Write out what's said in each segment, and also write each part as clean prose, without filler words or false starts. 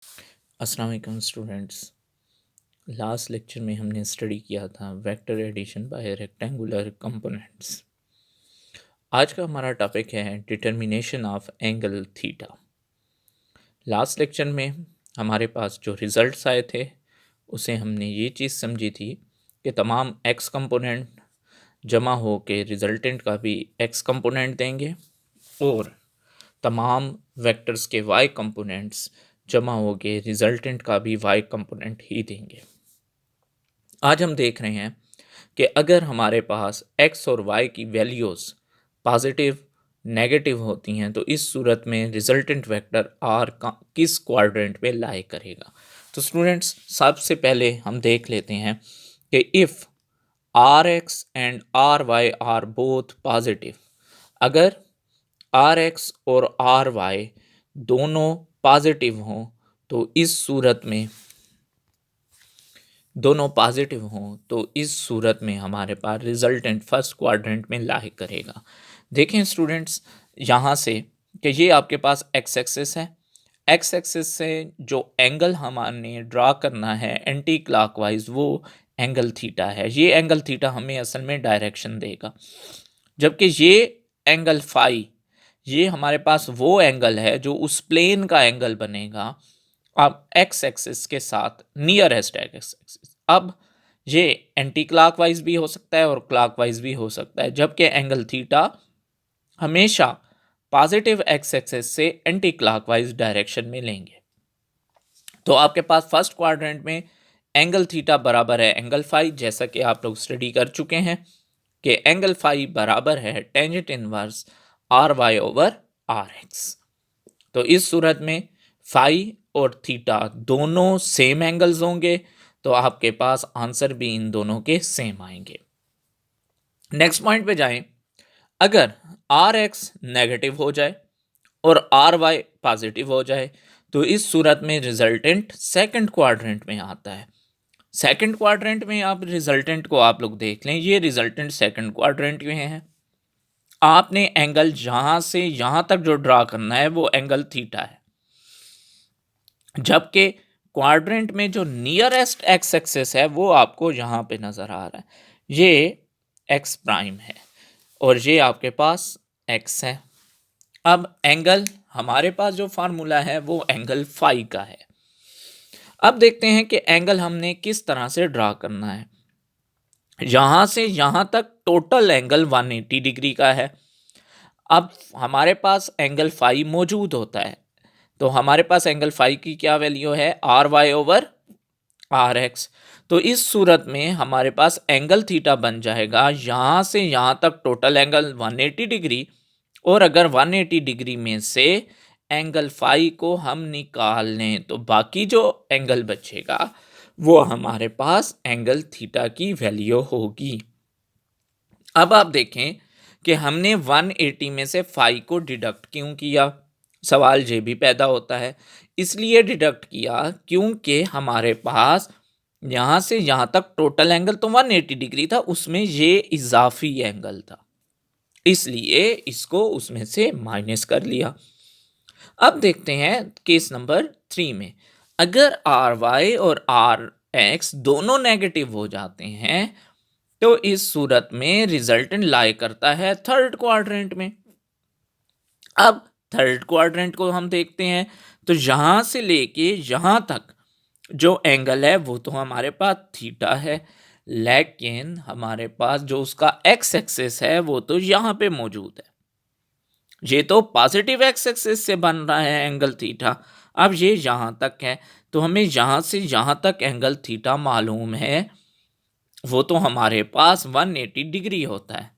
अस्सलाम वालेकुम students. Last lecture में हमने स्टडी किया था vector addition by rectangular components. आज का हमारा टॉपिक है determination of angle theta. Last lecture में हमारे पास जो रिज़ल्ट्स आए थे उसे हमने ये चीज़ समझी थी कि तमाम एक्स कंपोनेंट जमा हो के रिजल्टेंट का भी एक्स कंपोनेंट देंगे और तमाम वेक्टर्स के वाई कंपोनेंट्स जमा हो के रिजल्टेंट का भी वाई कंपोनेंट ही देंगे। आज हम देख रहे हैं कि अगर हमारे पास एक्स और वाई की वैल्यूज़ पॉजिटिव नेगेटिव होती हैं तो इस सूरत में रिजल्टेंट वेक्टर आर किस क्वाड्रेंट में लाई करेगा। तो स्टूडेंट्स सबसे पहले हम देख लेते हैं कि if R X and R Y are both positive, अगर आर एक्स और आर वाई दोनों पॉजिटिव हों तो इस सूरत में हमारे पास रिजल्टेंट फर्स्ट क्वाड्रेंट में लाई करेगा। देखें स्टूडेंट्स यहाँ से कि ये आपके पास एक्स एक्सिस है, एक्स एक्सिस से जो एंगल हमारे ड्रा करना है एंटी क्लॉकवाइज वो एंगल थीटा है। ये एंगल थीटा हमें असल में डायरेक्शन देगा, जबकि ये एंगल फाई ये हमारे पास वो एंगल है जो उस प्लेन का एंगल बनेगा अब एक्स एक्सिस के साथ नियरेस्ट एक्स एक्सिस। अब ये एंटी क्लॉकवाइज भी हो सकता है और क्लॉकवाइज भी हो सकता है, जबकि एंगल थीटा हमेशा पॉजिटिव एक्स एक्सिस से एंटी क्लॉकवाइज डायरेक्शन में लेंगे। तो आपके पास फर्स्ट क्वाड्रेंट में एंगल थीटा बराबर है एंगल फाई, जैसा कि आप लोग स्टडी कर चुके हैं कि एंगल फाई बराबर है tangent inverse R Y over R X. तो इस सूरत में फाई और थीटा दोनों सेम एंगल्स होंगे, तो आपके पास आंसर भी इन दोनों के सेम आएंगे। नेक्स्ट पॉइंट पे जाएं, अगर आर एक्स नेगेटिव हो जाए और आर वाई पॉजिटिव हो जाए तो इस सूरत में रिजल्टेंट सेकंड क्वाड्रेंट में आता है। सेकंड क्वाड्रेंट में आप रिजल्टेंट को आप लोग देख लें, ये रिजल्टेंट सेकंड क्वाड्रेंट में है। आपने एंगल यहां से यहां तक जो ड्रा करना है वो एंगल थीटा है, जबकि क्वाड्रेंट में जो नियरेस्ट एक्स एक्सिस है वो आपको यहाँ पे नज़र आ रहा है, ये एक्स प्राइम है और ये आपके पास एक्स है। अब एंगल हमारे पास जो फार्मूला है वो एंगल फाई का है। अब देखते हैं कि एंगल हमने किस तरह से ड्रा करना है। यहाँ से यहाँ तक टोटल एंगल 180 डिग्री का है। अब हमारे पास एंगल फाई मौजूद होता है, तो हमारे पास एंगल फाई की क्या वैल्यू है R Y over R X. तो इस सूरत में हमारे पास एंगल थीटा बन जाएगा यहाँ से यहाँ तक टोटल एंगल 180 डिग्री, और अगर 180 डिग्री में से एंगल फाई को हम निकाल लें तो बाकी जो एंगल बचेगा वो हमारे पास एंगल थीटा की वैल्यू होगी। अब आप देखें कि हमने 180 में से फाई को डिडक्ट क्यों किया, सवाल ये भी पैदा होता है। इसलिए डिडक्ट किया क्योंकि हमारे पास यहाँ से यहाँ तक टोटल एंगल तो 180 डिग्री था, उसमें ये इजाफी एंगल था, इसलिए इसको उसमें से माइनस कर लिया। अब देखते हैं केस नंबर 3 में, अगर आर वाई और आर एक्स दोनों नेगेटिव हो जाते हैं तो इस सूरत में रिजल्टेंट लाई करता है थर्ड क्वाड्रेंट में। अब थर्ड क्वाड्रेंट को हम देखते हैं तो यहां से लेके यहां तक जो एंगल है वो तो हमारे पास थीटा है, लेकिन हमारे पास जो उसका एक्स एक्सिस है वो तो यहाँ पे मौजूद है। ये तो पॉजिटिव एक्स एक्सिस से बन रहा है एंगल थीटा। अब ये यहाँ तक है तो हमें यहाँ से यहाँ तक एंगल थीटा मालूम है, वो तो हमारे पास 180 डिग्री होता है।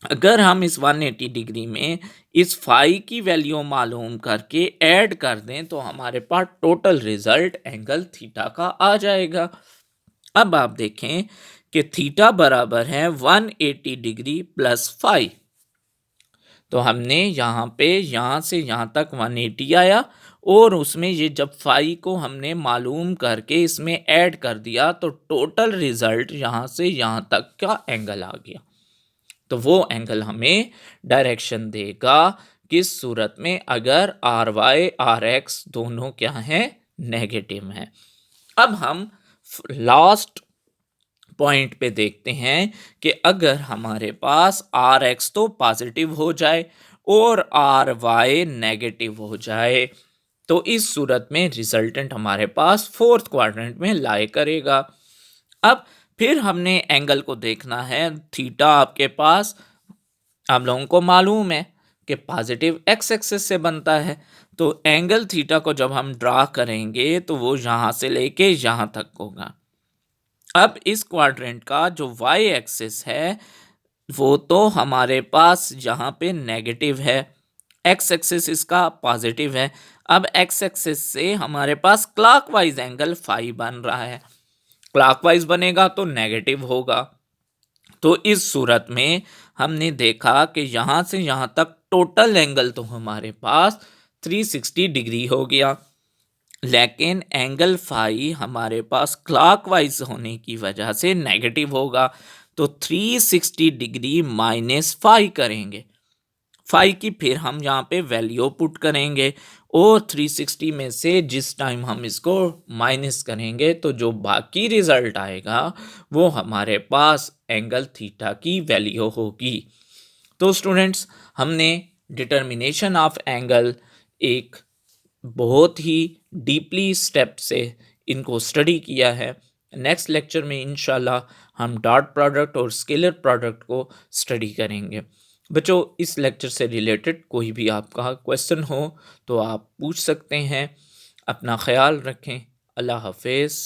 अगर हम इस 180 डिग्री में इस फाई की वैल्यू मालूम करके ऐड कर दें तो हमारे पास टोटल रिजल्ट एंगल थीटा का आ जाएगा। अब आप देखें कि थीटा बराबर है 180 डिग्री प्लस फाई, तो हमने यहाँ पे यहाँ से यहाँ तक 180 आया और उसमें ये जब फाई को हमने मालूम करके इसमें ऐड कर दिया तो टोटल रिजल्ट यहाँ से यहाँ तक का एंगल आ गया। तो वो एंगल हमें डायरेक्शन देगा किस सूरत में, अगर आर वाई आर एक्स दोनों क्या हैं, नेगेटिव हैं। अब हम लास्ट पॉइंट पे देखते हैं कि अगर हमारे पास आर एक्स तो पॉजिटिव हो जाए और आर वाई नेगेटिव हो जाए, तो इस सूरत में रिजल्टेंट हमारे पास फोर्थ क्वाड्रेंट में लाई करेगा। अब फिर हमने एंगल को देखना है। थीटा आपके पास आप लोगों को मालूम है कि पॉजिटिव एक्स एक्सिस से बनता है, तो एंगल थीटा को जब हम ड्रा करेंगे तो वो यहाँ से लेके यहाँ तक होगा। अब इस क्वाड्रेंट का जो वाई एक्सिस है वो तो हमारे पास यहाँ पे नेगेटिव है, एक्स एक्सिस इसका पॉजिटिव है। अब एक्स एक्सिस से हमारे पास क्लॉकवाइज एंगल फाई बन रहा है, क्लॉकवाइज बनेगा तो नेगेटिव होगा। तो इस सूरत में हमने देखा कि यहाँ से यहाँ तक टोटल एंगल तो हमारे पास 360 डिग्री हो गया, लेकिन एंगल फाई हमारे पास क्लॉकवाइज होने की वजह से नेगेटिव होगा। तो 360 डिग्री माइनस फाई करेंगे, फाई की फिर हम यहाँ पे वैल्यू पुट करेंगे और 360 में से जिस टाइम हम इसको माइनस करेंगे तो जो बाकी रिजल्ट आएगा वो हमारे पास एंगल थीटा की वैल्यू होगी। तो स्टूडेंट्स, हमने डिटर्मिनेशन ऑफ एंगल एक बहुत ही डीपली स्टेप से इनको स्टडी किया है। नेक्स्ट लेक्चर में इंशाल्लाह हम डॉट प्रोडक्ट और स्केलर प्रोडक्ट को स्टडी करेंगे। बच्चों, इस लेक्चर से रिलेटेड कोई भी आपका क्वेश्चन हो तो आप पूछ सकते हैं। अपना ख्याल रखें। अल्लाह हाफिज़।